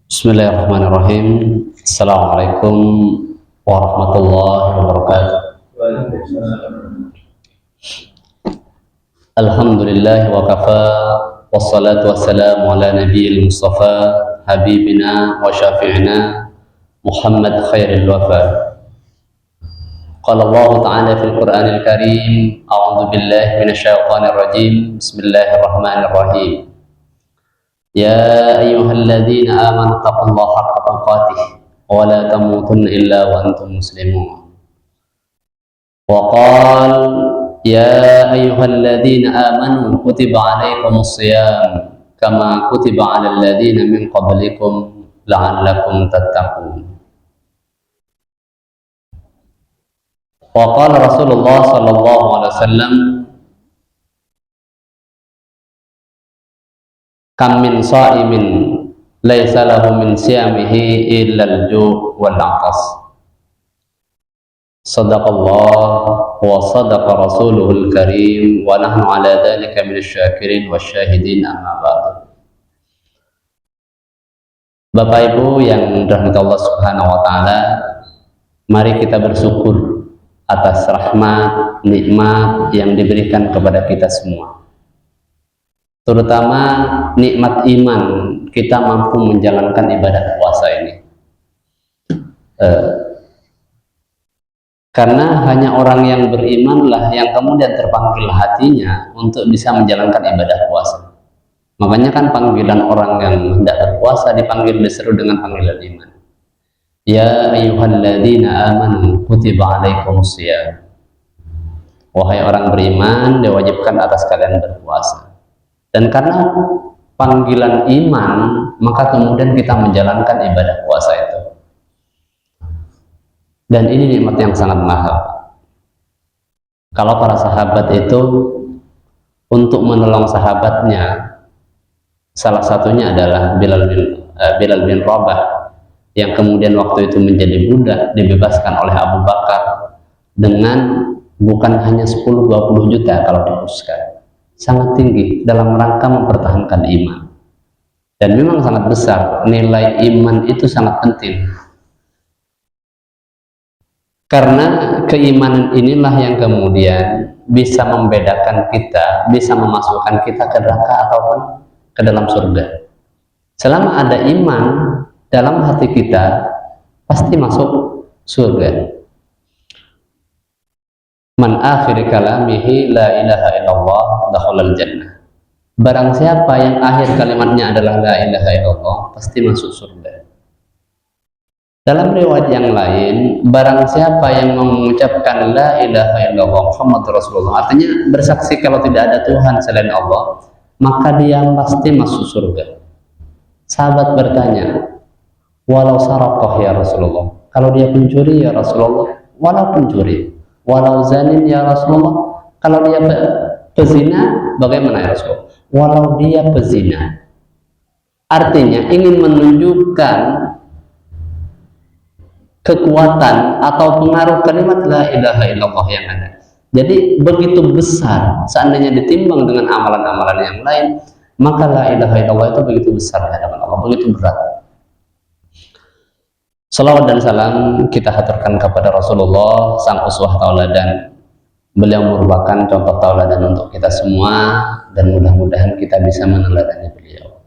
Bismillahirrahmanirrahim. Assalamualaikum warahmatullahi wabarakatuh. Alhamdulillah wa kafa, wassalatu wassalamu ala nabiyil mustafa, habibina wa syafi'ina Muhammad khairil wafa. Qala Allah ta'ala fil Qur'anil Karim, a'udzu billahi minasyaitonir rajim. Bismillahirrahmanirrahim. Ya ayyuhalladzina amanu taqullaha haqqa tuqatih wa la tamutunna illa wa antum muslimun. Wa qala ya ayyuhalladzina amanu kutiba alaikumus shiyam kama kutiba alal ladzina min qablikum la'allakum tattaqun. Wa qala Rasulullah sallallahu alaihi wasallam, kam min sha'imin laisa lahu min siyamihi illa al-ju' wal 'atas. Sadaqallah wa sadaqa rasuluhul karim wa nahnu ala dzalika minasy-syakirin wasyahidin, amma ba'du. Bapak Ibu yang dirahmati Allah Subhanahu wa taala, mari kita bersyukur atas rahmat, nikmat yang diberikan kepada kita semua. Terutama nikmat iman, kita mampu menjalankan ibadah puasa ini. Karena hanya orang yang berimanlah yang kemudian terpanggil hatinya untuk bisa menjalankan ibadah puasa. Makanya kan panggilan orang yang hendak berpuasa dipanggil, diseru dengan panggilan iman. Ya ayyuhalladzina amanu kutiba alaikumus shiyam. Wahai orang beriman, diwajibkan atas kalian berpuasa. Dan karena panggilan iman, maka kemudian kita menjalankan ibadah puasa itu. Dan ini nikmat yang sangat mahal. Kalau para sahabat itu untuk menolong sahabatnya, salah satunya adalah Bilal bin Rabah, yang kemudian waktu itu menjadi budak, dibebaskan oleh Abu Bakar dengan bukan hanya 10-20 juta kalau dihuskan. Sangat tinggi dalam rangka mempertahankan iman, dan memang sangat besar. Nilai iman itu sangat penting, karena keimanan inilah yang kemudian bisa membedakan kita, bisa memasukkan kita ke neraka ataupun ke dalam surga. Selama ada iman dalam hati kita, pasti masuk surga. Man akhir kalamihi la ilaha illallah dakhalal jannah. Barang siapa yang akhir kalimatnya adalah la ilaha illallah, pasti masuk surga. Dalam riwayat yang lain, barang siapa yang mengucapkan la ilaha illallah Muhammadur Rasulullah, artinya bersaksi kalau tidak ada Tuhan selain Allah, maka dia pasti masuk surga. Sahabat bertanya, walau saraqah ya Rasulullah, kalau dia pencuri ya Rasulullah, walau pencuri. Walau zanin ya Rasulullah, kalau dia pezina bagaimana ya Rasulullah? Walau dia pezina. Artinya ingin menunjukkan kekuatan atau pengaruh kalimat la ilaha illallah yang ada. Jadi begitu besar, seandainya ditimbang dengan amalan-amalan yang lain, maka la ilaha illallah itu begitu besar di hadapan Allah, begitu berat. Salawat dan salam kita haturkan kepada Rasulullah, sang uswah tauladan. Beliau merupakan contoh tauladan untuk kita semua, dan mudah-mudahan kita bisa meneladani beliau.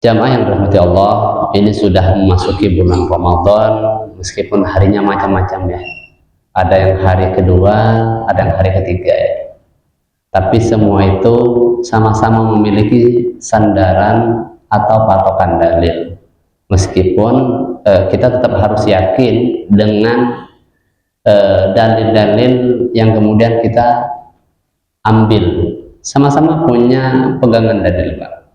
Jamaah yang dirahmati Allah, ini sudah memasuki bulan Ramadan, meskipun harinya macam-macam ya. Ada yang hari kedua, ada yang hari ketiga ya. Tapi semua itu sama-sama memiliki sandaran atau patokan dalil. Meskipun kita tetap harus yakin dengan dalil-dalil yang kemudian kita ambil, sama-sama punya pegangan dalil, Pak.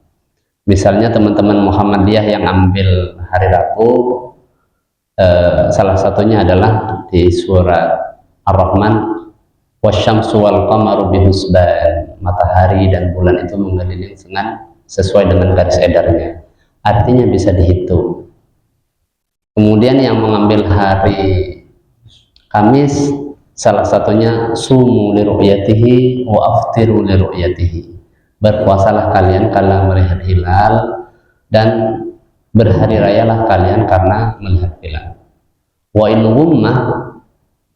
Misalnya teman-teman Muhammadiyah yang ambil hari Rabu, salah satunya adalah di surat Ar-Rahman, wasyamsu wal qamaru bihusban, matahari dan bulan itu mengelilingi dengan sesuai dengan garis edarnya, artinya bisa dihitung. Kemudian yang mengambil hari Kamis Salah satunya sumu li ru'yatihi wa aftiru li ru'yatihi. Berpuasalah kalian karena melihat hilal, dan berhari rayalah kalian karena melihat hilal. Wa in ghumma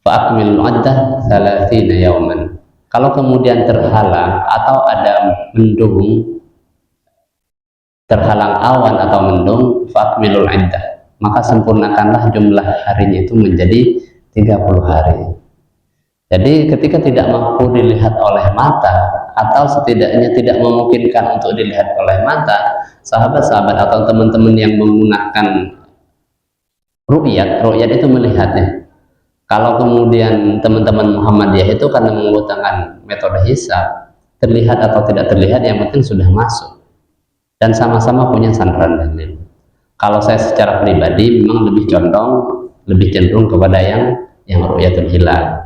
fa akmilul addah 30 yauman. Kalau kemudian terhalang atau ada mendung, terhalang awan atau mendung, fa akmilul addah, maka sempurnakanlah jumlah harinya itu menjadi 30 hari. Jadi ketika tidak mampu dilihat oleh mata, atau setidaknya tidak memungkinkan untuk dilihat oleh mata, sahabat-sahabat atau teman-teman yang menggunakan ru'yat itu melihatnya. Kalau kemudian teman-teman Muhammadiyah itu karena menggunakan metode hisab, terlihat atau tidak terlihat, yang penting sudah masuk dan sama-sama punya sandaran dalil. Kalau saya secara pribadi memang lebih cenderung kepada yang ru'yatul hilal.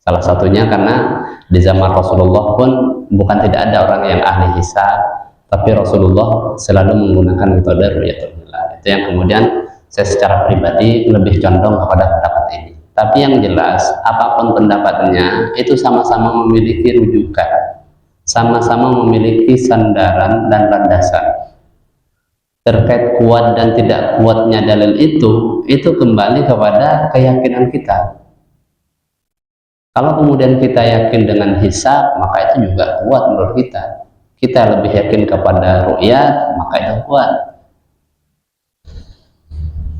Salah satunya karena di zaman Rasulullah pun bukan tidak ada orang yang ahli hisab, tapi Rasulullah selalu menggunakan metode ru'yatul hilal. Itu yang kemudian saya secara pribadi lebih condong kepada pendapat ini. Tapi yang jelas, apapun pendapatnya, itu sama-sama memiliki rujukan, sama-sama memiliki sandaran dan landasan. Terkait kuat dan tidak kuatnya dalil itu kembali kepada keyakinan kita. Kalau kemudian kita yakin dengan hisab, maka itu juga kuat menurut kita. Kita lebih yakin kepada ru'yat, maka itu kuat.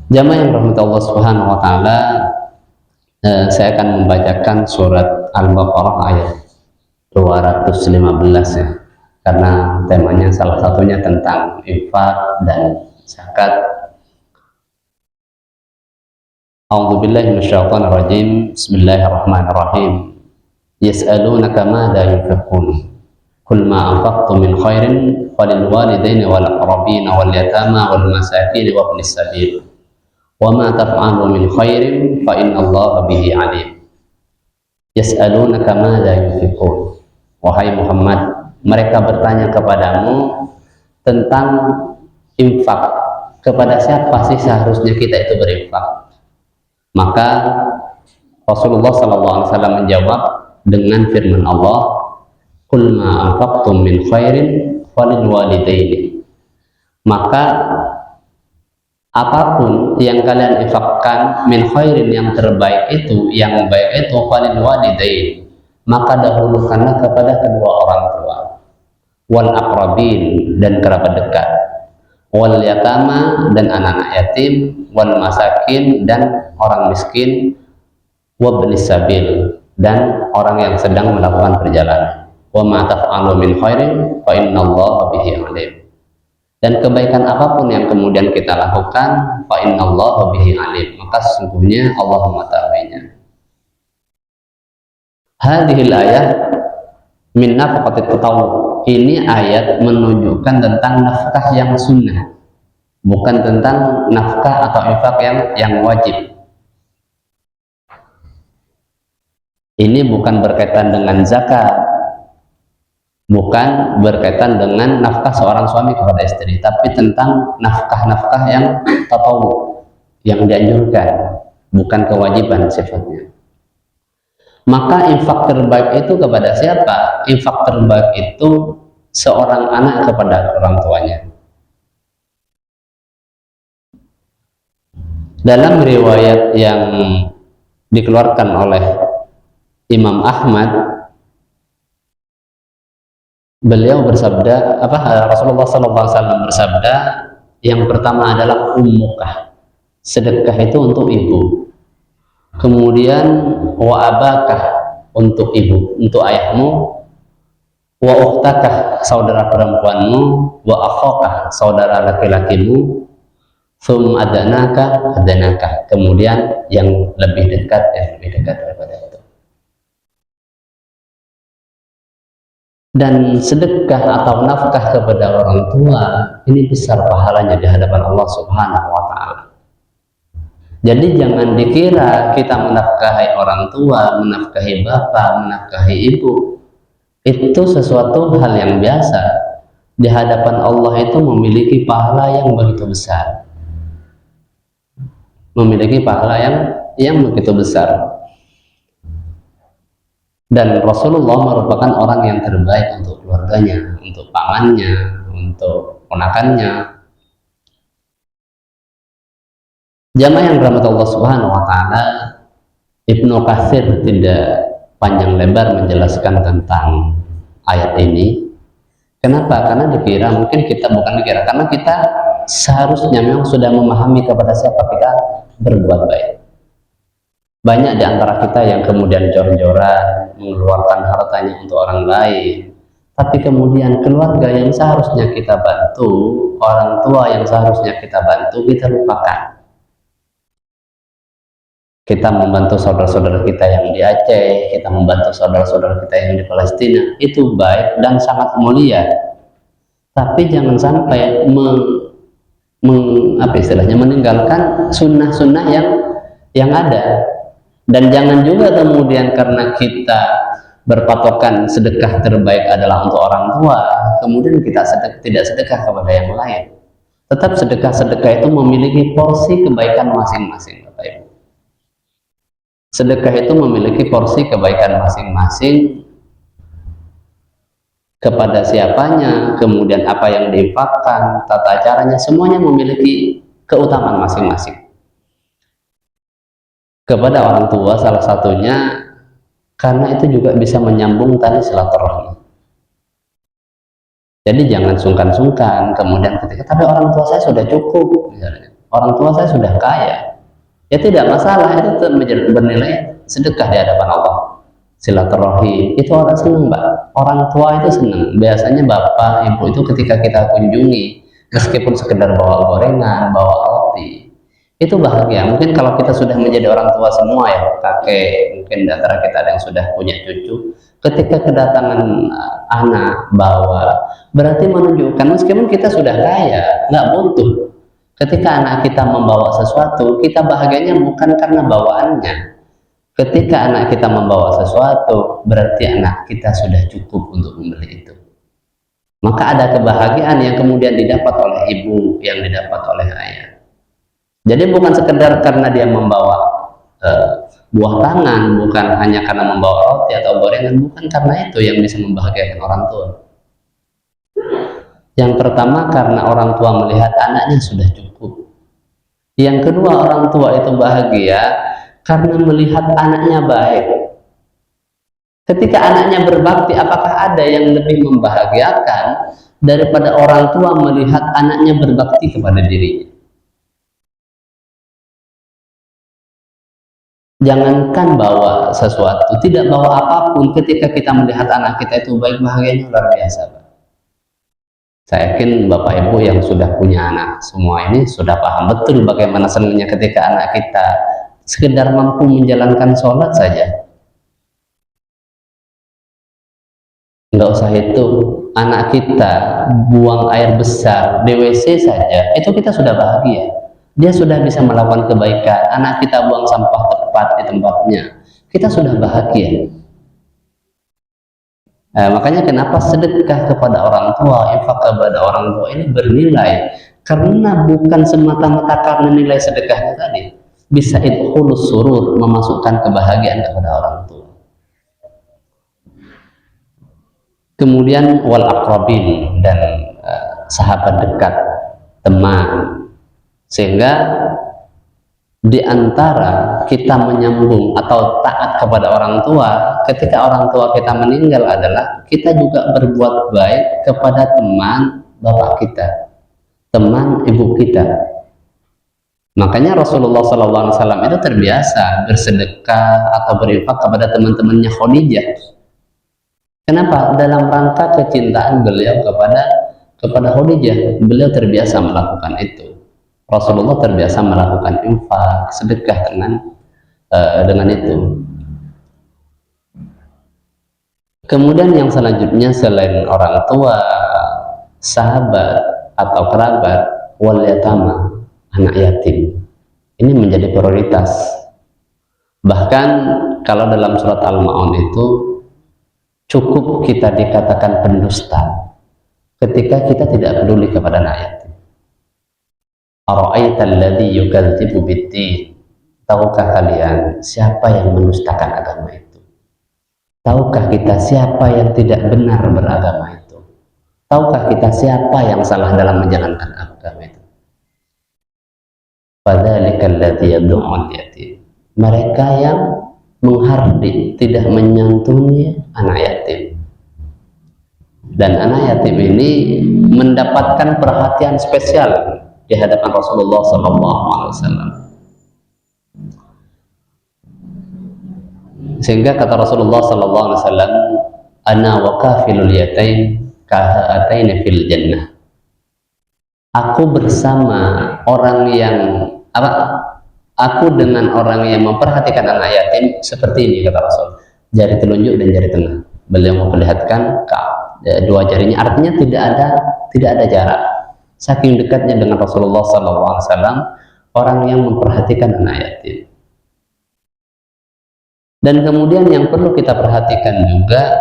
Jamaah yang rahmat Allah Subhanahu wa taala, saya akan membacakan surat Al-Baqarah ayat 215 ya. Karena temanya salah satunya tentang infak dan zakat. A'udzubillahi minasyaitonir rajim. Bismillahirrahmanirrahim. Yas'alunaka madza yunfiqun. Qul ma anfaqtum min khairin falil walidaini wal aqrabin wal yatama wal masakin wa ibnis sabil. Wa ma taf'alu min khairin fa innallaha bihi alim. Yas'alunaka madza yunfiqun. Wahai Muhammad, mereka bertanya kepadamu tentang infak. Kepada siapa sih seharusnya kita itu berinfak? Maka Rasulullah SAW menjawab dengan firman Allah, "Qul ma anfaqtum min khairin falil walidaini." Maka apapun yang kalian infakkan min khairin, yang terbaik itu, yang baik itu, falil walidain, maka dahulukanlah kepada kedua orang tua, wal aqrabin, dan kerabat dekat, wal yatama, dan anak-anak yatim, wal masakin, dan orang miskin, wabnis sabil, dan orang yang sedang melakukan perjalanan. Wa ma taf'alu min khairin fa innallaha bihi alim. Dan kebaikan apapun yang kemudian kita lakukan, fa innallaha bihi alim, maka sesungguhnya Allah mengetahuinya. Hadhil ayat min nafaqatit tatawwu. Ini ayat menunjukkan tentang nafkah yang sunnah, bukan tentang nafkah atau infak yang wajib. Ini bukan berkaitan dengan zakat, bukan berkaitan dengan nafkah seorang suami kepada istri, tapi tentang nafkah-nafkah yang tatawwu, yang dianjurkan, bukan kewajiban sifatnya. Maka infak terbaik itu kepada siapa? Infak terbaik itu seorang anak kepada orang tuanya. Dalam riwayat yang dikeluarkan oleh Imam Ahmad, beliau bersabda, Rasulullah SAW bersabda, yang pertama adalah ummukah, sedekah itu untuk ibu. Kemudian wa abakah, untuk ibu, untuk ayahmu. Wa ukhtakah, saudara perempuanmu. Wa akhokah, saudara laki-lakimu. Adanakah, kemudian yang lebih dekat daripada itu. Dan sedekah atau nafkah kepada orang tua ini besar pahalanya di hadapan Allah Subhanahu wa taala. Jadi jangan dikira kita menafkahi orang tua, menafkahi bapak, menafkahi ibu, itu sesuatu hal yang biasa. Di hadapan Allah itu memiliki pahala yang begitu besar. Memiliki pahala yang begitu besar. Dan Rasulullah merupakan orang yang terbaik untuk keluarganya, untuk pamannya, untuk ponakannya. Jamaah yang dirahmati Allah Subhanahu wa taala, Ibnu Katsir tidak panjang lebar menjelaskan tentang ayat ini. Kenapa? Karena karena kita seharusnya memang sudah memahami kepada siapa kita berbuat baik. Banyak di antara kita yang kemudian jor-joran mengeluarkan hartanya untuk orang lain, tapi kemudian keluarga yang seharusnya kita bantu, orang tua yang seharusnya kita bantu, kita lupakan. Kita membantu saudara-saudara kita yang di Aceh, kita membantu saudara-saudara kita yang di Palestina, itu baik dan sangat mulia. Tapi jangan sampai meninggalkan sunnah-sunnah yang ada. Dan jangan juga kemudian karena kita berpatokan sedekah terbaik adalah untuk orang tua, kemudian kita tidak sedekah kepada yang lain. Tetap sedekah-sedekah itu memiliki porsi kebaikan masing-masing, Bapak Ibu. Sedekah itu memiliki porsi kebaikan masing-masing, kepada siapanya, kemudian apa yang diinfakkan, tata caranya, semuanya memiliki keutamaan masing-masing. Kepada orang tua salah satunya karena itu juga bisa menyambung tali silaturahmi. Jadi jangan sungkan-sungkan kemudian ketika tapi orang tua saya sudah cukup, misalnya, orang tua saya sudah kaya, ya tidak masalah, itu bernilai sedekah di hadapan Allah. Silaturahim itu orang senang, Mbak. Orang tua itu senang. Biasanya bapak ibu itu ketika kita kunjungi, meskipun sekedar bawa gorengan, bawa roti, itu bahagia. Mungkin kalau kita sudah menjadi orang tua semua ya, kakek, mungkin di antara kita ada yang sudah punya cucu, ketika kedatangan anak bawa, berarti menunjukkan meskipun kita sudah kaya, nggak butuh. Ketika anak kita membawa sesuatu, kita bahagianya bukan karena bawaannya. Ketika anak kita membawa sesuatu, berarti anak kita sudah cukup untuk membeli itu. Maka ada kebahagiaan yang kemudian didapat oleh ibu, yang didapat oleh ayah. Jadi bukan sekedar karena dia membawa buah tangan, bukan hanya karena membawa roti atau gorengan, bukan karena itu yang bisa membahagiakan orang tua. Yang pertama karena orang tua melihat anaknya sudah cukup. Yang kedua, orang tua itu bahagia karena melihat anaknya baik. Ketika anaknya berbakti, apakah ada yang lebih membahagiakan daripada orang tua melihat anaknya berbakti kepada dirinya? Jangankan bawa sesuatu, tidak bawa apapun, ketika kita melihat anak kita itu baik, bahagianya luar biasa, Pak. Saya yakin Bapak Ibu yang sudah punya anak semua ini sudah paham betul bagaimana senangnya ketika anak kita sekedar mampu menjalankan sholat saja. Nggak usah itu, anak kita buang air besar di WC saja, itu kita sudah bahagia. Dia sudah bisa melakukan kebaikan. Anak kita buang sampah tepat di tempatnya, kita sudah bahagia. Makanya kenapa sedekah kepada orang tua, infak kepada orang tua ini bernilai, karena bukan semata-mata karena nilai sedekahnya tadi, bisa idkhulus surur, memasukkan kebahagiaan kepada orang tua. Kemudian wal aqrabin, dan sahabat dekat, teman. Sehingga di antara kita menyambung atau taat kepada orang tua ketika orang tua kita meninggal adalah kita juga berbuat baik kepada teman bapak kita, teman ibu kita. Makanya Rasulullah SAW itu terbiasa bersedekah atau berinfak kepada teman-temannya Khadijah. Kenapa? Dalam rangka kecintaan beliau kepada Khadijah, beliau terbiasa melakukan itu. Rasulullah terbiasa melakukan infak, sedekah dengan itu. Kemudian yang selanjutnya selain orang tua, sahabat atau kerabat, wal yatama, anak yatim. Ini menjadi prioritas. Bahkan kalau dalam surat Al-Ma'un itu cukup kita dikatakan pendusta ketika kita tidak peduli kepada anak yatim. Ara'aital ladzi yukadzibu bid-din. Tahukah kalian siapa yang mendustakan agama itu? Tahukah kita siapa yang tidak benar beragama itu? Tahukah kita siapa yang salah dalam menjalankan agama itu? Fadzalikal ladzi yad'ul yatim. Mereka yang menghardik, tidak menyantuni anak yatim. Dan anak yatim ini mendapatkan perhatian spesial di hadapan Rasulullah SAW. Sehingga kata Rasulullah SAW, ana wa kafilul yatim kahataini fil jannah. Aku bersama orang yang aku dengan orang yang memperhatikan anak yatim seperti ini, kata Rasul. Jari telunjuk dan jari tengah. Beliau memperlihatkan dua jarinya, artinya tidak ada jarak. Saking dekatnya dengan Rasulullah SAW, orang yang memperhatikan anak yatim. Dan kemudian yang perlu kita perhatikan juga,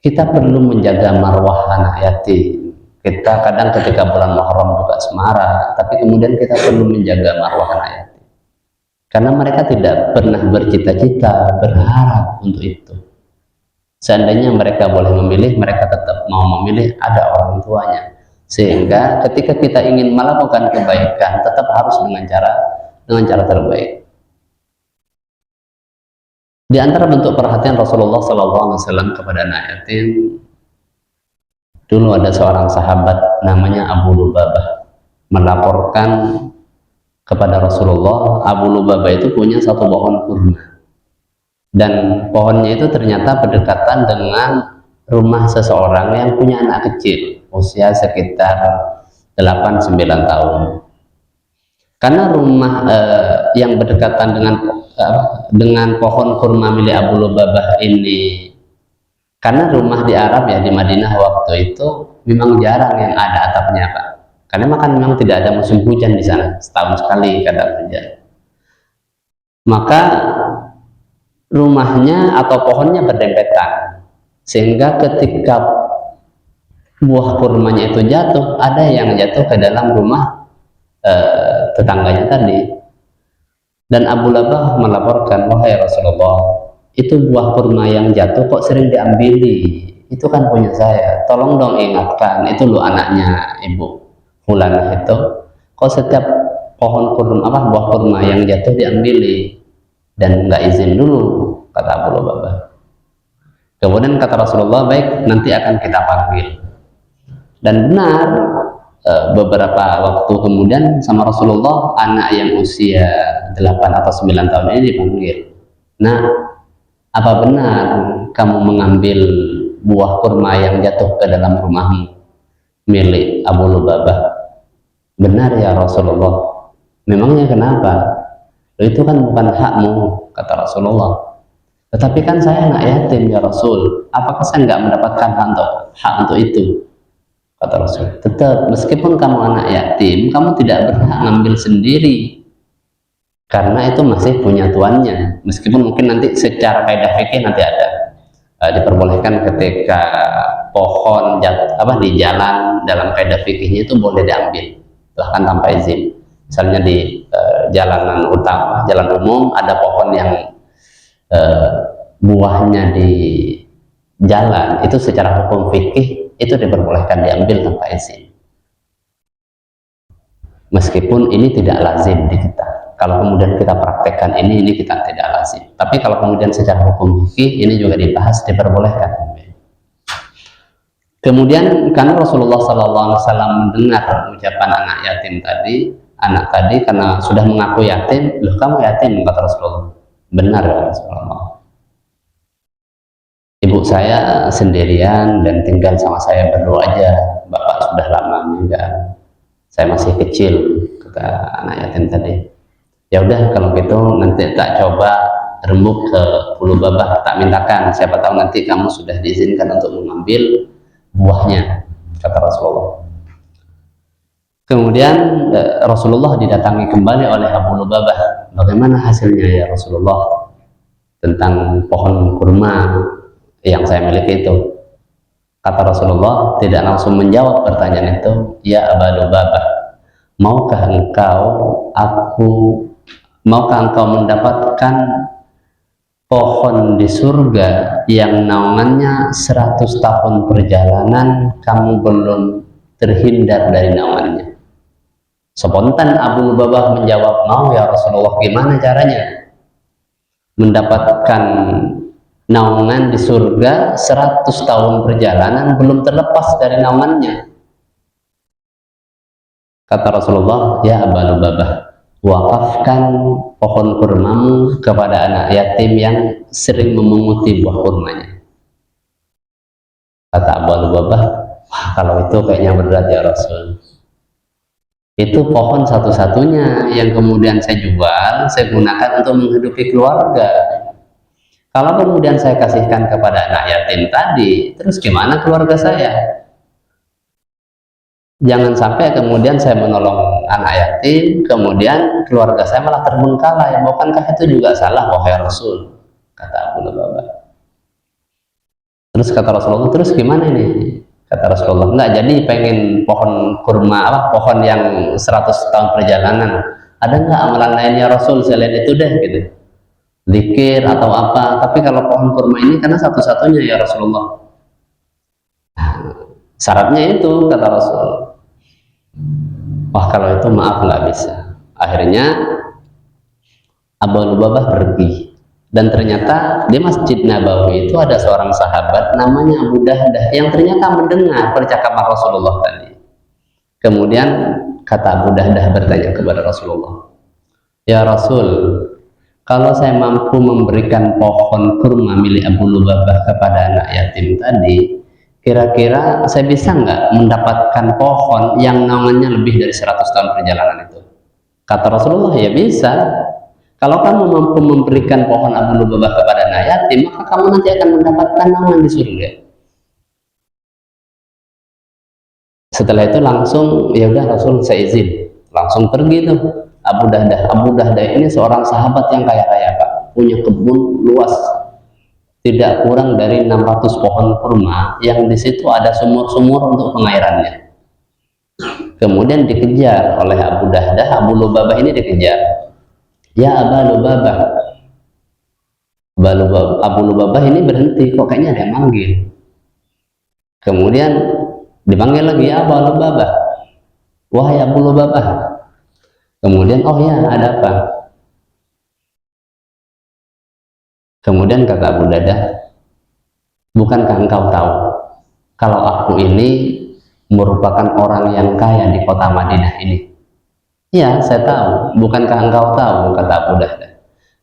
kita perlu menjaga marwah anak yatim. Kita kadang ketika bulan Muharram juga semarak, tapi kemudian kita perlu menjaga marwah anak yatim. Karena mereka tidak pernah bercita-cita, berharap untuk itu. Seandainya mereka boleh memilih, mereka tetap mau memilih ada orang tuanya. Sehingga ketika kita ingin melakukan kebaikan, tetap harus dengan cara terbaik. Di antara bentuk perhatian Rasulullah SAW kepada anak yatim, dulu ada seorang sahabat namanya Abu Lubabah melaporkan kepada Rasulullah. Abu Lubabah itu punya satu pohon kurma, dan pohonnya itu ternyata berdekatan dengan rumah seseorang yang punya anak kecil usia sekitar 8-9 tahun. Karena rumah yang berdekatan dengan pohon kurma milik Abu Lubabah ini, karena rumah di Arab ya, di Madinah waktu itu memang jarang yang ada atapnya, Pak. Karena memang tidak ada musim hujan di sana, setahun sekali kadang hujan. Maka rumahnya atau pohonnya berdempetan, sehingga ketika buah kurmanya itu jatuh, ada yang jatuh ke dalam rumah tetangganya tadi. Dan Abu Lubabah melaporkan, wahai Rasulullah, itu buah kurma yang jatuh kok sering diambili, itu kan punya saya, tolong dong ingatkan, itu lo anaknya ibu Fulanah itu, kok setiap pohon kurma buah kurma yang jatuh diambili dan nggak izin dulu, kata Abu Lubabah. Kemudian kata Rasulullah, baik, nanti akan kita panggil. Dan benar, beberapa waktu kemudian sama Rasulullah, anak yang usia 8 atau 9 tahun ini dipanggil. Nah, apa benar kamu mengambil buah kurma yang jatuh ke dalam rumahmu milik Abu Lubabah? Benar ya Rasulullah. Memangnya kenapa? Itu kan bukan hakmu, kata Rasulullah. Tetapi kan saya anak yatim ya Rasul, apakah saya nggak mendapatkan hak untuk itu? Kata Rasul, tetap meskipun kamu anak yatim, kamu tidak berhak ngambil sendiri, karena itu masih punya tuannya. Meskipun mungkin nanti secara kaidah fikih nanti ada diperbolehkan ketika pohon di jalan, dalam kaidah fikihnya itu boleh diambil bahkan tanpa izin. Misalnya di jalanan utama, jalan umum, ada pohon yang buahnya di jalan, itu secara hukum fikih itu diperbolehkan diambil tanpa izin. Meskipun ini tidak lazim di kita. Kalau kemudian kita praktekkan ini kita tidak lazim. Tapi kalau kemudian secara hukum fikih ini juga dibahas, diperbolehkan. Kemudian karena Rasulullah SAW mendengar ucapan anak yatim tadi, anak tadi karena sudah mengaku yatim, loh kamu yatim, kata Rasulullah. Benar ya Rasulullah. Ibu saya sendirian dan tinggal sama saya berdua aja. Bapak sudah lama meninggal. Saya masih kecil, kata anak yatim tadi. Ya udah kalau gitu nanti tak coba rembuk ke Abu Lubabah, tak mintakan. Siapa tahu nanti kamu sudah diizinkan untuk mengambil buahnya, kata Rasulullah. Kemudian Rasulullah didatangi kembali oleh Abu Lubabah. Bagaimana hasilnya ya Rasulullah tentang pohon kurma yang saya miliki itu? Kata Rasulullah tidak langsung menjawab pertanyaan itu. Ya Abu Lubabah, maukah engkau mendapatkan pohon di surga yang naungannya 100 tahun perjalanan, kamu belum terhindar dari naungannya. Spontan Abu Lubabah menjawab, mau ya Rasulullah, gimana caranya mendapatkan naungan di surga 100 tahun perjalanan belum terlepas dari naungannya? Kata Rasulullah, ya Abu Lubabah, wakafkan pohon kurmamu kepada anak yatim yang sering memunguti buah kurmanya. Kata Abu Lubabah, wah, kalau itu kayaknya berat ya Rasul. Itu pohon satu-satunya yang kemudian saya jual, saya gunakan untuk menghidupi keluarga. Kalau kemudian saya kasihkan kepada anak yatim tadi, terus gimana keluarga saya? Jangan sampai kemudian saya menolong anak yatim, kemudian keluarga saya malah terbengkalai. Bukankah itu juga salah, wahai Rasul? Kata Abu Lubabah. Terus kata Rasulullah, terus gimana ini? Kata Rasulullah, enggak, jadi pengen pohon kurma, pohon yang 100 tahun perjalanan, ada enggak amalan lainnya Rasul selain itu deh, gitu, zikir atau apa? Tapi kalau pohon kurma ini karena satu-satunya ya Rasulullah. Syaratnya itu, kata Rasul. Wah, kalau itu maaf, nggak bisa. Akhirnya Abu Lubabah pergi, dan ternyata di Masjid Nabawi itu ada seorang sahabat namanya Abu Dahdah yang ternyata mendengar percakapan Rasulullah tadi. Kemudian kata Abu Dahdah bertanya kepada Rasulullah, ya Rasul, kalau saya mampu memberikan pohon kurma milik Abu Lubabah kepada anak yatim tadi, kira-kira saya bisa nggak mendapatkan pohon yang naungannya lebih dari 100 tahun perjalanan itu? Kata Rasulullah, ya bisa. Kalau kamu mampu memberikan pohon Abu Lubabah kepada anak yatim, maka kamu nanti akan mendapatkan naungan di surga. Setelah itu langsung, ya udah Rasul, saya izin. Langsung pergi tuh Abu Dahdah. Abu Dahdah ini seorang sahabat yang kaya raya, Pak. Punya kebun luas, tidak kurang dari 600 pohon kurma, yang di situ ada sumur-sumur untuk pengairannya. Kemudian dikejar oleh Abu Dahdah. Abu Lubabah ini dikejar. Ya Abu Lubabah. Abu Lubabah ini berhenti, kok kayaknya ada yang manggil. Kemudian dipanggil lagi, ya Abu Lubabah, wahai Abu Lubabah. Kemudian, oh ya, ada apa? Kemudian kata Abu Dahdah, bukankah engkau tahu kalau aku ini merupakan orang yang kaya di kota Madinah ini? Ya, saya tahu. Bukankah engkau tahu, kata Abu Dahdah,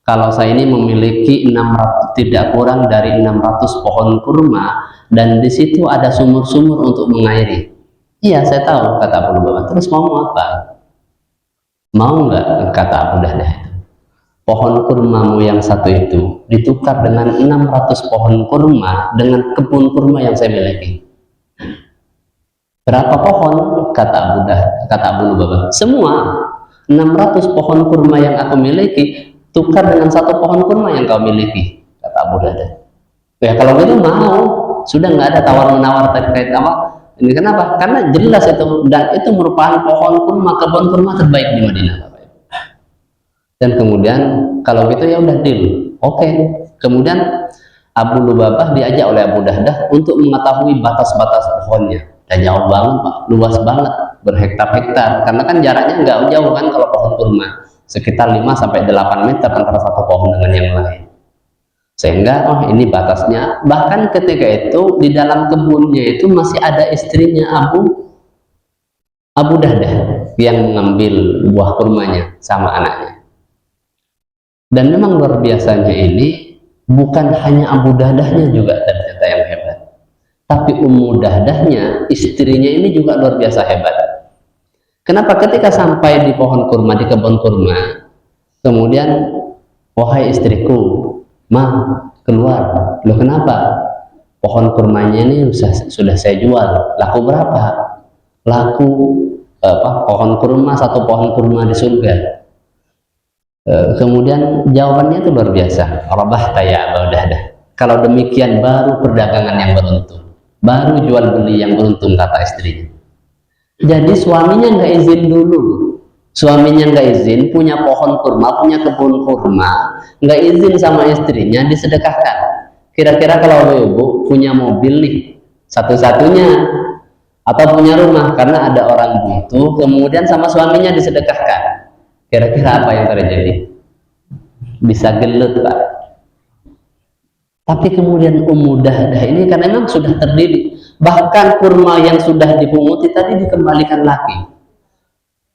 kalau saya ini memiliki 600, tidak kurang dari 600 pohon kurma, dan di situ ada sumur-sumur untuk mengairi. Iya, saya tahu, kata Abu Lubabah. Terus mau apa? Mau nggak, kata Abu Dahdah, pohon kurmamu yang satu itu ditukar dengan 600 pohon kurma dengan kebun kurma yang saya miliki. Berapa pohon? Kata Abu Lubabah, semua 600 pohon kurma yang aku miliki tukar dengan satu pohon kurma yang kau miliki, kata Abu Dahdah. Ya kalau gitu mau, sudah nggak ada tawar-menawar terkait apa ini. Kenapa? Karena jelas itu, dan itu merupakan pohon kurma, kebun kurma terbaik di Madinah. Dan kemudian kalau gitu ya udah deal. Oke. Kemudian Abu Lubabah diajak oleh Abu Dahdah untuk mengetahui batas-batas pohonnya. Dan jauh banget, Pak, luas banget, berhektar-hektar. Karena kan jaraknya nggak jauh kan kalau pohon kurma, sekitar 5-8 meter antara satu pohon dengan yang lain. Sehingga oh ini batasnya. Bahkan ketika itu di dalam kebunnya itu masih ada istrinya Abu Dahdah yang mengambil buah kurmanya sama anaknya. Dan memang luar biasanya ini, bukan hanya Abu Dahdahnya juga ternyata yang hebat, tapi Ummu Dahdahnya, istrinya ini juga luar biasa hebat. Kenapa? Ketika sampai di pohon kurma, di kebun kurma, kemudian, wahai istriku, ma, keluar. Loh kenapa? Pohon kurmanya ini sudah saya jual. Laku berapa? Laku pohon kurma, satu pohon kurma di surga. Kemudian jawabannya itu luar biasa. Rabahta ya Abu Dahdah. Kalau demikian baru perdagangan yang beruntung, baru jual beli yang beruntung, kata istrinya. Jadi suaminya nggak izin dulu, suaminya nggak izin, punya pohon kurma, punya kebun kurma, nggak izin sama istrinya, disedekahkan. Kira-kira kalau ibu punya mobil nih, satu-satunya, atau punya rumah karena ada orang butuh, kemudian sama suaminya disedekahkan, kira-kira apa yang terjadi? Bisa gelut, Pak. Tapi kemudian Dahdah ini karena memang sudah terdidik, bahkan kurma yang sudah dipunguti tadi dikembalikan lagi,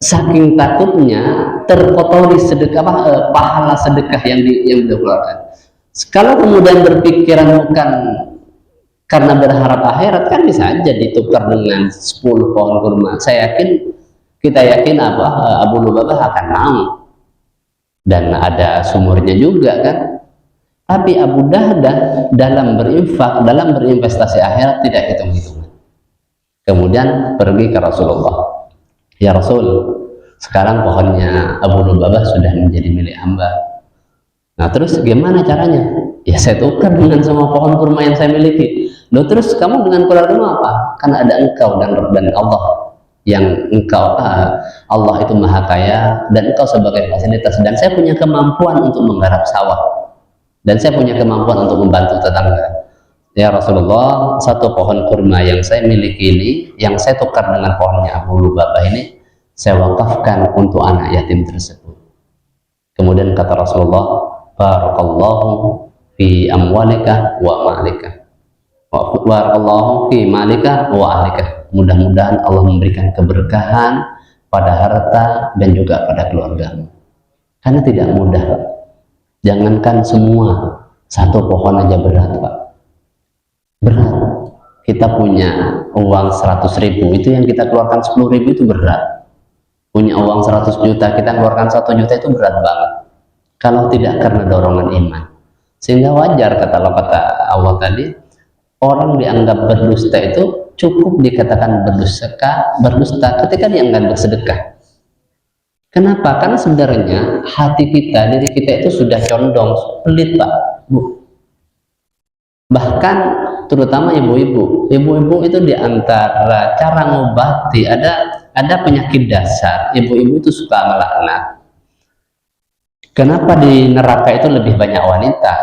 saking takutnya terkotori sedekah pahala sedekah yang dikeluarkan. Kalau kemudian berpikiran bukan karena berharap akhirat, kan bisa aja ditukar dengan 10 pohon kurma. Kita yakin Abu Lubabah akan mau, dan ada sumurnya juga kan. Tapi Abu Dahdah dalam berinfak, dalam berinvestasi akhirat tidak hitung-hitungan. Kemudian pergi ke Rasulullah, ya Rasul, sekarang pohonnya Abu Lubabah sudah menjadi milik hamba. Nah terus gimana caranya? Ya saya tukar dengan semua pohon kurma yang saya miliki. Loh terus kamu dengan keluargamu apa? Kan ada engkau dan Allah, yang engkau Allah itu maha kaya, dan engkau sebagai fasilitas, dan saya punya kemampuan untuk menggarap sawah, dan saya punya kemampuan untuk membantu tetangga. Ya Rasulullah, satu pohon kurma yang saya miliki ini, yang saya tukar dengan pohonnya Abu Lubabah ini, saya wakafkan untuk anak yatim tersebut. Kemudian kata Rasulullah, barakallahu fi amwalika wa ma'alika, barakallahu fi malika wa ahlika. Mudah-mudahan Allah memberikan keberkahan pada harta dan juga pada keluargamu. Karena tidak mudah, Pak. Jangankan semua, satu pohon aja berat, Pak. Berat. Kita punya uang 100.000, itu yang kita keluarkan 10.000 itu berat. Punya uang 100 juta, kita keluarkan 1 juta, itu berat banget. Kalau tidak karena dorongan iman. Sehingga wajar kata Allah tadi, orang dianggap berdusta itu cukup dikatakan berdusta ketika dianggap bersedekah. Kenapa? Karena sebenarnya hati kita, diri kita itu sudah condong pelit, Pak, Bu. Bahkan terutama ibu-ibu itu diantara cara ngobati, ada penyakit dasar. Ibu-ibu itu suka melaknat. Kenapa di neraka itu lebih banyak wanita?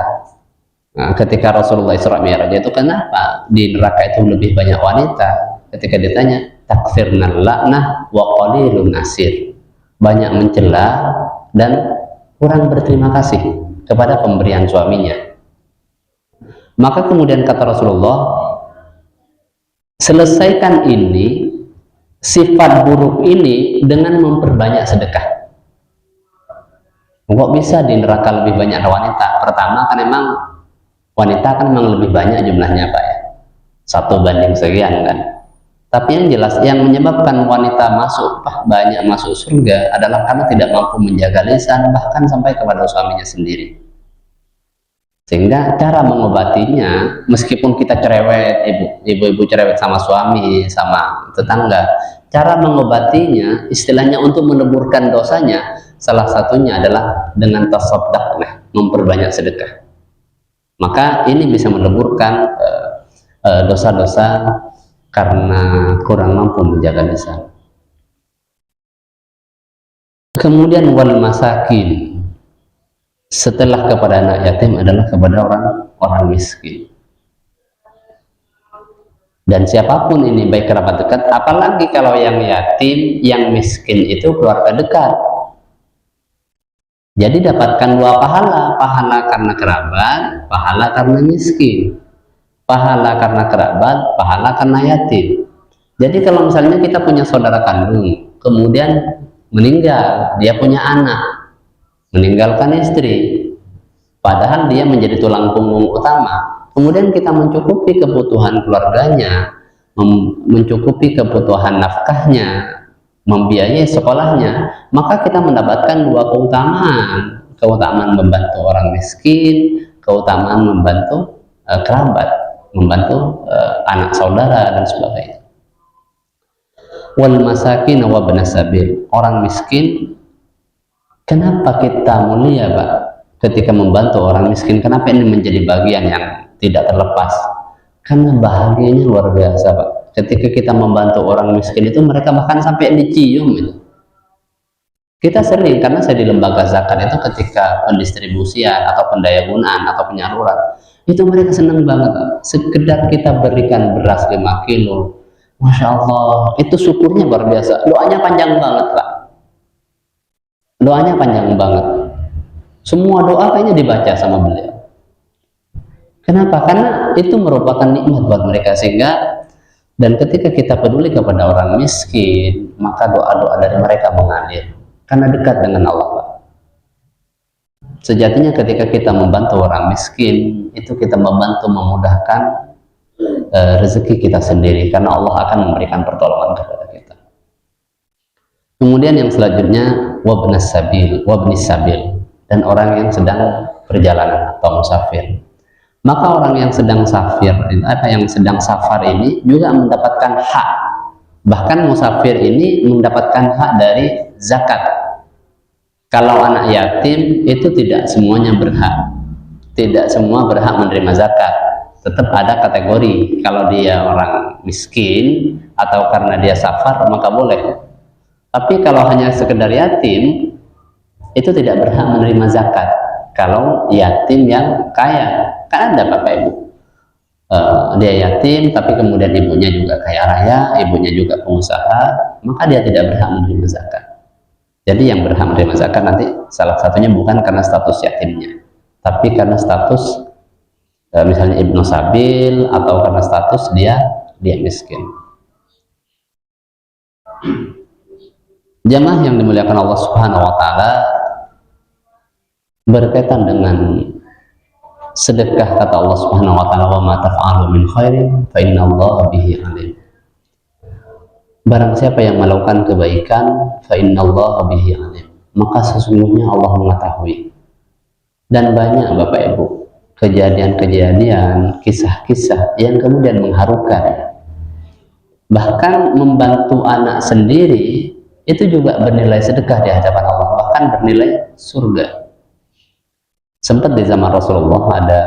Nah, ketika Rasulullah Isra Mi'raj itu kenapa di neraka itu lebih banyak wanita? Ketika ditanya, takfirnal la'nah wa qalilun nasir. Banyak mencela dan kurang berterima kasih kepada pemberian suaminya. Maka kemudian kata Rasulullah, selesaikan ini, sifat buruk ini, dengan memperbanyak sedekah. Kok bisa di neraka lebih banyak wanita? Pertama kan memang wanita kan memang lebih banyak jumlahnya, Pak, ya. 1 banding sekian kan. Tapi yang jelas yang menyebabkan wanita banyak masuk surga adalah karena tidak mampu menjaga lisan, bahkan sampai kepada suaminya sendiri. Sehingga cara mengobatinya, meskipun kita cerewet, ibu-ibu cerewet sama suami, sama tetangga, cara mengobatinya, istilahnya untuk meneburkan dosanya, salah satunya adalah dengan tasaddaq, memperbanyak sedekah. Maka ini bisa meneburkan dosa-dosa karena kurang mampu menjaga lisan. Kemudian wal masakin, setelah kepada anak yatim adalah kepada orang miskin. Dan siapapun ini, baik kerabat dekat, apalagi kalau yang yatim, yang miskin itu keluarga dekat. Jadi dapatkan 2 pahala, pahala karena kerabat, pahala karena miskin. Pahala karena kerabat, pahala karena yatim. Jadi kalau misalnya kita punya saudara kandung, kemudian meninggal, dia punya anak, meninggalkan istri, padahal dia menjadi tulang punggung utama, kemudian kita mencukupi kebutuhan keluarganya, mencukupi kebutuhan nafkahnya, membiayai sekolahnya, maka kita mendapatkan 2 keutamaan membantu orang miskin, keutamaan membantu kerabat, membantu anak saudara dan sebagainya. Wal masakin wa ibnas sabil, orang miskin. Kenapa kita mulia, Pak, ketika membantu orang miskin? Kenapa ini menjadi bagian yang tidak terlepas? Karena bahagianya luar biasa, Pak. Ketika kita membantu orang miskin itu, mereka bahkan sampai dicium itu. Kita sering, karena saya di lembaga zakat itu ketika pendistribusian atau pendayagunaan atau penyaluran, itu mereka senang banget Pak. Sekedar kita berikan beras 5 kilo, Masya Allah, itu syukurnya luar biasa. Doanya panjang banget Pak, doanya panjang banget. Semua doa kayaknya dibaca sama beliau. Kenapa? Karena itu merupakan nikmat buat mereka. Sehingga, dan ketika kita peduli kepada orang miskin, maka doa-doa dari mereka mengalir karena dekat dengan Allah Pak. Sejatinya ketika kita membantu orang miskin, itu kita membantu memudahkan rezeki kita sendiri, karena Allah akan memberikan pertolongan kepada kita. Kemudian yang selanjutnya, wabnis sabil, dan orang yang sedang perjalanan atau musafir. Maka orang yang sedang sedang safar ini juga mendapatkan hak. Bahkan musafir ini mendapatkan hak dari zakat. Kalau anak yatim itu tidak semuanya berhak, tidak semua berhak menerima zakat. Tetap ada kategori, kalau dia orang miskin atau karena dia safar maka boleh. Tapi kalau hanya sekedar yatim, itu tidak berhak menerima zakat. Kalau yatim yang kaya, kan ada Bapak Ibu, dia yatim tapi kemudian ibunya juga kaya raya, ibunya juga pengusaha, maka dia tidak berhak menerima zakat. Jadi yang berhak menerima zakat nanti salah satunya bukan karena status yatimnya, tapi karena status misalnya ibnu sabil, atau karena status dia miskin. Jamaah yang dimuliakan Allah Subhanahu wa taala, berkaitan dengan sedekah, kata Allah Subhanahu wa taala, wa ma taf'alu min khairin fa innallaha bihi alim. Barang siapa yang melakukan kebaikan, fa innallaha bihi alim, maka sesungguhnya Allah mengetahui. Dan banyak Bapak Ibu kejadian-kejadian, kisah-kisah yang kemudian mengharukan. Bahkan membantu anak sendiri itu juga bernilai sedekah di hadapan Allah, bahkan bernilai surga. Sempat di zaman Rasulullah ada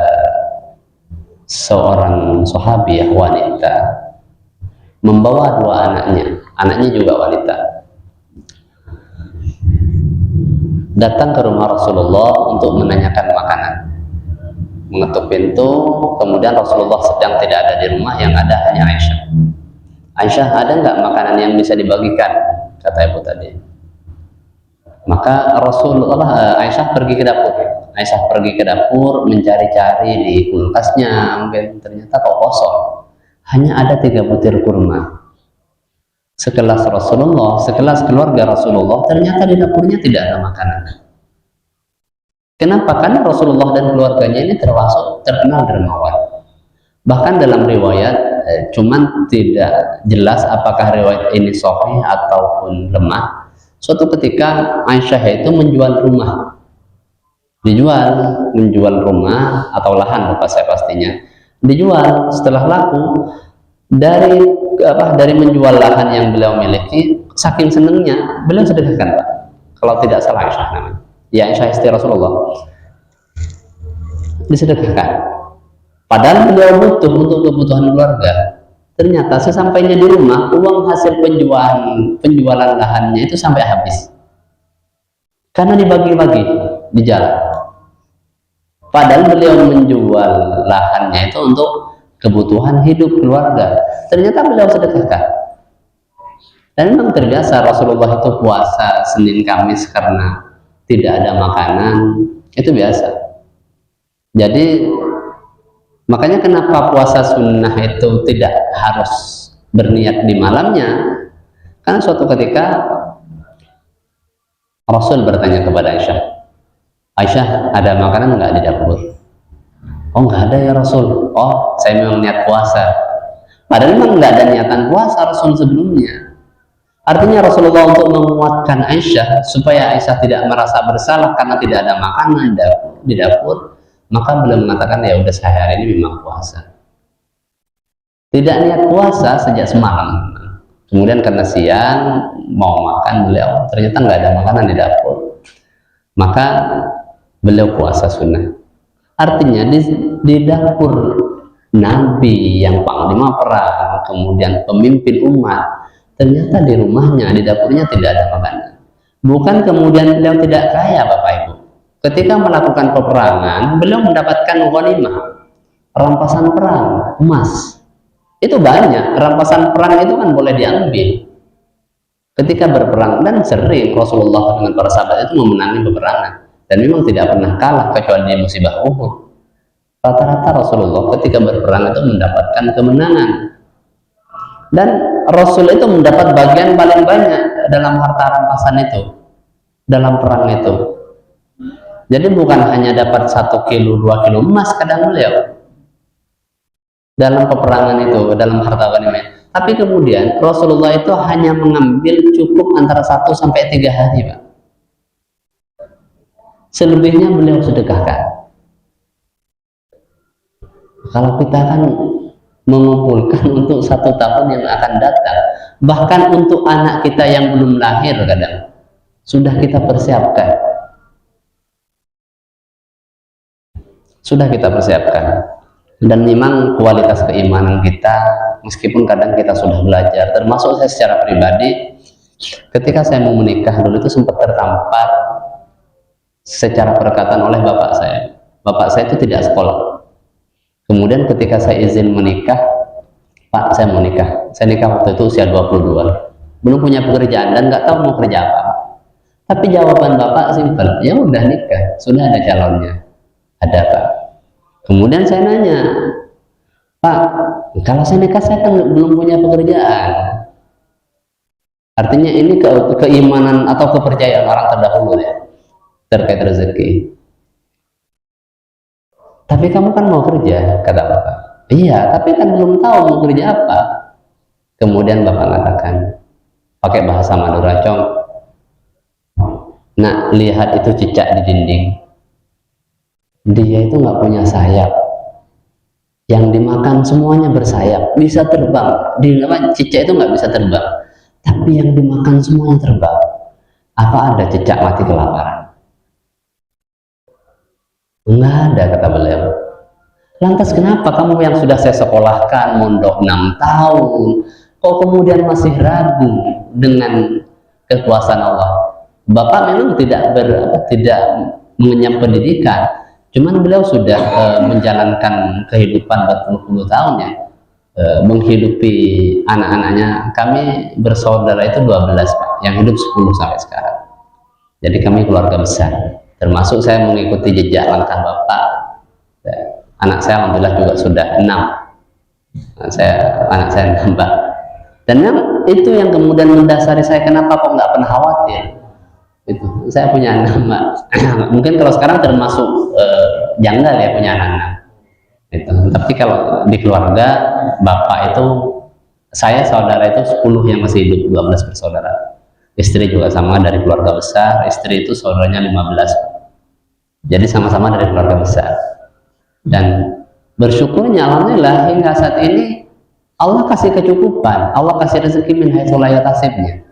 seorang sahabiah wanita membawa 2 anaknya juga wanita, datang ke rumah Rasulullah untuk menanyakan makanan. Mengetuk pintu, kemudian Rasulullah sedang tidak ada di rumah, yang ada hanya Aisyah. Aisyah, ada nggak makanan yang bisa dibagikan? Kata ibu tadi. Maka Aisyah pergi ke dapur. Aisyah pergi ke dapur mencari-cari di kulkasnya, mungkin ternyata kok kosong. Hanya ada 3 butir kurma. Sekelas Rasulullah, sekelas keluarga Rasulullah, ternyata di dapurnya tidak ada makanan. Kenapa? Karena Rasulullah dan keluarganya ini terkenal dermawan. Bahkan dalam riwayat, cuman tidak jelas apakah riwayat ini sahih ataupun lemah. Suatu ketika Aisyah itu menjual rumah. Menjual rumah atau lahan, lupa saya pastinya. Dijual, setelah laku, dari menjual lahan yang beliau miliki, saking senengnya beliau sedekahkan Pak. Kalau tidak salah Aisyah namanya. Ya, Aisyah istri Rasulullah. Disedekahkan. Padahal beliau butuh untuk kebutuhan keluarga. Ternyata sesampainya di rumah, uang hasil penjualan lahannya itu sampai habis. Karena dibagi-bagi di jalan. Padahal beliau menjual lahannya itu untuk kebutuhan hidup keluarga. Ternyata beliau sedekahkan. Dan memang terbiasa Rasulullah itu puasa Senin Kamis karena tidak ada makanan, itu biasa. Jadi makanya kenapa puasa sunnah itu tidak harus berniat di malamnya, karena suatu ketika Rasul bertanya kepada Aisyah, Aisyah, ada makanan nggak di dapur? Oh, nggak ada ya Rasul. Oh, saya memang niat puasa. Padahal memang nggak ada niatan puasa Rasul sebelumnya. Artinya Rasulullah untuk menguatkan Aisyah supaya Aisyah tidak merasa bersalah karena tidak ada makanan di dapur, maka beliau mengatakan, ya udah, saya hari ini memang puasa. Tidak niat puasa sejak semalam. Kemudian karena siang mau makan, beliau ternyata nggak ada makanan di dapur, maka beliau puasa sunnah. Artinya di dapur Nabi yang panglima perang, kemudian pemimpin umat, ternyata di rumahnya, di dapurnya tidak ada makanan. Bukan kemudian beliau tidak kaya, Bapak Ibu. Ketika melakukan peperangan, beliau mendapatkan ghanimah, rampasan perang, emas. Itu banyak, rampasan perang itu kan boleh diambil ketika berperang, dan sering Rasulullah dengan para sahabat itu memenangi peperangan, dan memang tidak pernah kalah kecuali di musibah Uhud. Rata-rata Rasulullah ketika berperang itu mendapatkan kemenangan, dan Rasul itu mendapat bagian paling banyak dalam harta rampasan itu, dalam perang itu. Jadi bukan hanya dapat 1 kilo 2 kilo emas kadang beliau dalam peperangan itu, dalam harta ghanimah, tapi kemudian Rasulullah itu hanya mengambil cukup antara 1 sampai 3 hari, Pak. Selebihnya beliau sedekahkan. Kalau kita kan mengumpulkan untuk 1 tahun yang akan datang, bahkan untuk anak kita yang belum lahir kadang sudah kita persiapkan, dan memang kualitas keimanan kita, meskipun kadang kita sudah belajar, termasuk saya secara pribadi, ketika saya mau menikah dulu itu sempat tertampar secara perkataan oleh bapak saya. Bapak saya itu tidak sekolah. Kemudian ketika saya izin menikah, Pak, saya mau nikah. Saya nikah waktu itu usia 22. Belum punya pekerjaan dan nggak tahu mau kerja apa. Tapi jawaban Bapak simpel, ya udah nikah, sudah ada calonnya. Ada, Pak. Kemudian saya nanya, Pak, kalau saya nikah saya kan belum punya pekerjaan. Artinya ini keimanan atau kepercayaan orang terdahulu ya, terkait rezeki. Tapi kamu kan mau kerja, kata Bapak. Iya, tapi kan belum tahu mau kerja apa. Kemudian Bapak katakan, pakai bahasa Madura, Cong, nah lihat itu cicak di dinding. Dia itu nggak punya sayap. Yang dimakan semuanya bersayap, bisa terbang. Cicak itu nggak bisa terbang, tapi yang dimakan semuanya terbang. Apa ada cicak mati kelaparan? Enggak ada, kata beliau. Lantas kenapa kamu yang sudah saya sekolahkan mondok 6 tahun kok kemudian masih ragu dengan kekuasaan Allah? Bapak memang tidak mengenyam pendidikan, cuman beliau sudah menjalankan kehidupan berpuluh-puluh tahun ya, menghidupi anak-anaknya. Kami bersaudara itu 12, Pak, yang hidup 10 sampai sekarang. Jadi kami keluarga besar. Termasuk saya mengikuti jejak langkah Bapak. Anak saya alhamdulillah juga sudah 6. Anak saya 6, Pak. Dan itu yang kemudian mendasari saya kenapa kok nggak pernah khawatir. Itu saya punya anak, Pak. Mungkin kalau sekarang termasuk janggal ya punya anak. Itu. Tapi kalau di keluarga Bapak itu, saya saudara itu 10 yang masih hidup, 12 bersaudara. Istri juga sama dari keluarga besar, istri itu saudaranya 15. Jadi sama-sama dari keluarga besar. Dan bersyukurnya alhamdulillah hingga saat ini Allah kasih kecukupan, Allah kasih rezeki min haitsu la yahtasibnya.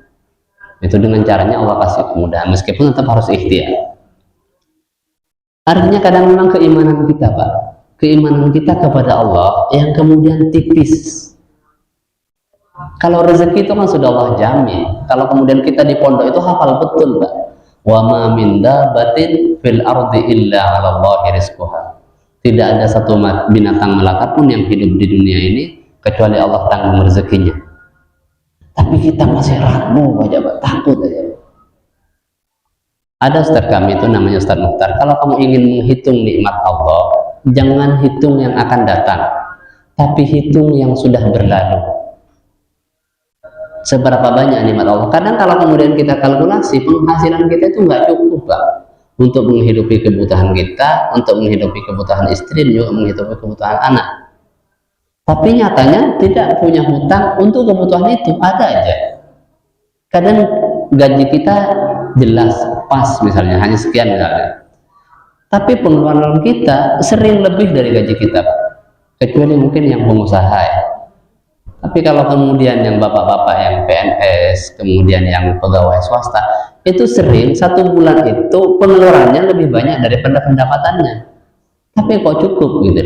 Itu dengan caranya Allah kasih kemudahan, meskipun tetap harus ikhtiar. Artinya kadang memang keimanan kita, Pak, keimanan kita kepada Allah yang kemudian tipis. Kalau rezeki itu kan sudah Allah jamin. Kalau kemudian kita di pondok itu hafal betul, Pak. Wa ma min dabbatin fil ardi illa 'ala Allahi rizquha. Tidak ada satu binatang melata pun yang hidup di dunia ini kecuali Allah tanggung rezekinya. Tapi kita masih ragu aja, Pak, takut aja. Ada ustaz kami itu namanya Ustaz Mukhtar. Kalau kamu ingin menghitung nikmat Allah, jangan hitung yang akan datang, tapi hitung yang sudah berlalu. Seberapa banyak nikmat Allah. Kadang kalau kemudian kita kalkulasi, penghasilan kita itu nggak cukup, Pak, untuk menghidupi kebutuhan kita, untuk menghidupi kebutuhan istri, juga menghidupi kebutuhan anak. Tapi nyatanya tidak punya hutang untuk kebutuhan itu, ada aja. Kadang gaji kita jelas pas, misalnya hanya sekian misalnya, tapi pengeluaran kita sering lebih dari gaji kita, kecuali mungkin yang pengusaha ya. Tapi kalau kemudian yang bapak-bapak yang PNS, kemudian yang pegawai swasta, itu sering 1 bulan itu pengeluarannya lebih banyak daripada pendapatannya. Tapi kok cukup gitu?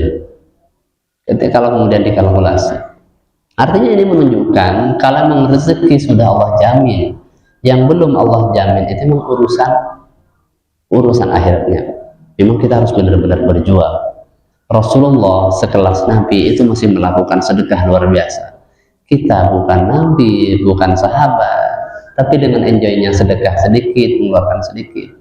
Ketika kalau kemudian dikalkulasi, artinya ini menunjukkan kalau memang rezeki sudah Allah jamin, yang belum Allah jamin itu memang urusan akhiratnya. Memang kita harus benar-benar berjuang. Rasulullah sekelas Nabi itu masih melakukan sedekah luar biasa. Kita bukan Nabi, bukan sahabat, tapi dengan enjoynya sedekah sedikit, mengeluarkan sedikit.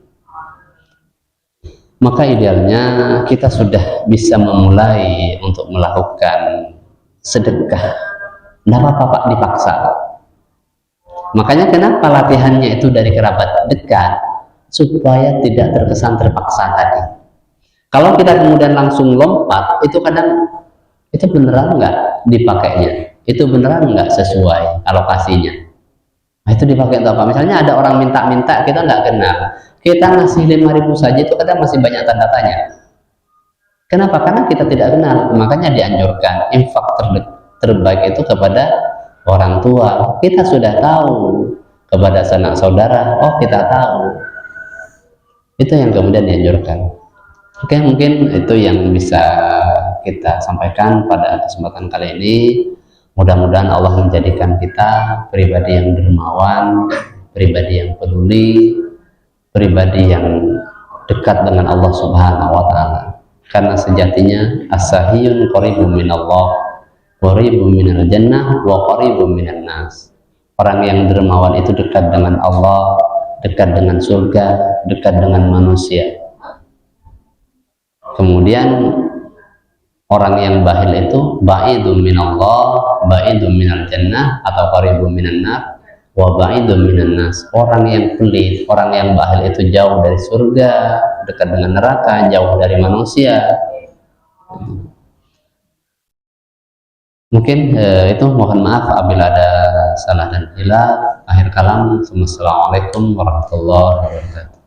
Maka idealnya kita sudah bisa memulai untuk melakukan sedekah. Tidak apa-apa Pak, dipaksa. Makanya kenapa latihannya itu dari kerabat dekat, supaya tidak terkesan terpaksa tadi. Kalau kita kemudian langsung lompat, itu kadang itu beneran nggak dipakainya, itu beneran nggak sesuai alokasinya. Nah, itu dipakai untuk apa? Misalnya ada orang minta-minta, kita nggak kenal, kita ngasih 5.000 saja, itu kadang masih banyak tanda tanya. Kenapa? Karena kita tidak kenal. Makanya dianjurkan infak terbaik itu kepada orang tua. Kita sudah tahu, kepada sanak saudara, oh kita tahu. Itu yang kemudian dianjurkan. Oke, mungkin itu yang bisa kita sampaikan pada kesempatan kali ini. Mudah-mudahan Allah menjadikan kita pribadi yang dermawan, pribadi yang peduli, pribadi yang dekat dengan Allah Subhanahu wa Ta'ala. Karena sejatinya as-sahiyun qaribun minallah, qaribun minal jannah, wa qaribun minan nas. Orang yang dermawan itu dekat dengan Allah, dekat dengan surga, dekat dengan manusia. Kemudian orang yang bakhil itu ba'idun minallah, ba'idun minal jannah, atau qaribun minan nar, wa ba'idun minan nas. Orang yang pelit, orang yang bakhil itu jauh dari surga, dekat dengan neraka, jauh dari manusia. Mungkin itu, mohon maaf apabila ada salah dan hilaf. Akhir kalam, assalamualaikum warahmatullahi wabarakatuh.